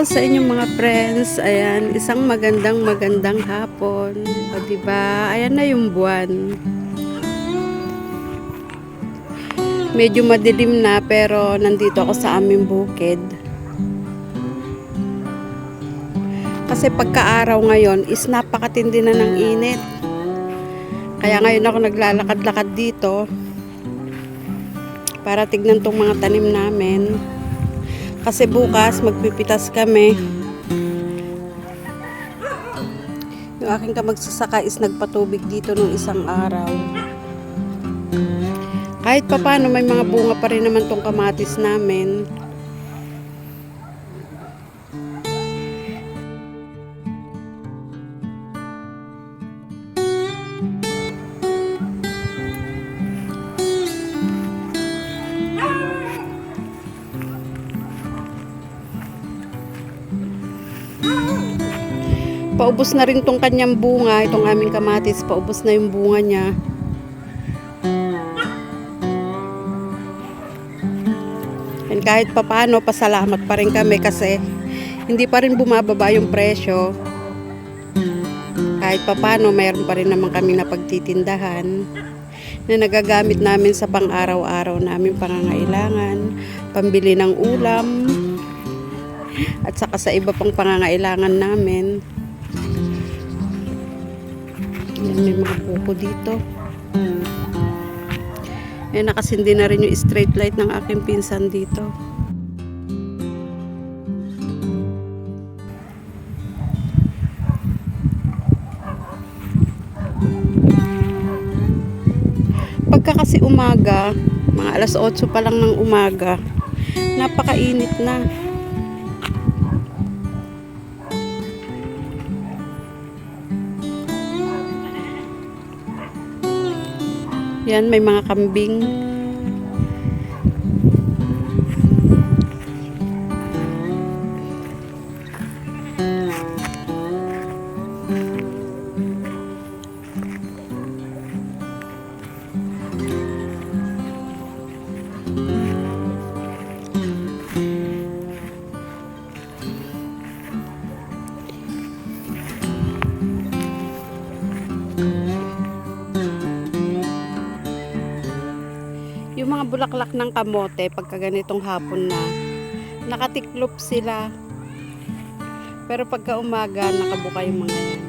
Hello sa inyong mga friends. Ayan, isang magandang hapon. O diba? Ayan na yung buwan. Medyo madilim na pero nandito ako sa aming bukid. Kasi pagka-araw ngayon is napakatindi na ng init. Kaya ngayon ako naglalakad-lakad dito para tignan tong mga tanim namin. Kasi bukas magpipitas kami. Yung aking kamagsasaka is nagpatubig dito nung isang araw. Kahit papano may mga bunga pa rin naman tong kamatis namin. Paubos na rin tong kanyang bunga, itong aming kamatis, paubos na yung bunga niya. And kahit papano, pasalamat pa rin kami kasi hindi pa rin bumababa yung presyo. Kahit papano, mayroon pa rin naman kami na pagtitindahan na nagagamit namin sa pang-araw-araw namin pangangailangan, pambili ng ulam, at saka sa iba pang pangangailangan namin. May mga buko dito. Nakasindi na rin yung street light ng aking pinsan dito. Pagka kasi umaga, mga alas 8 pa lang ng umaga, napakainit na. Yan, may mga kambing. Yung mga bulaklak ng kamote, pagka ganitong hapon na, nakatiklop sila. Pero pagka umaga, nakabuka yung mga yan.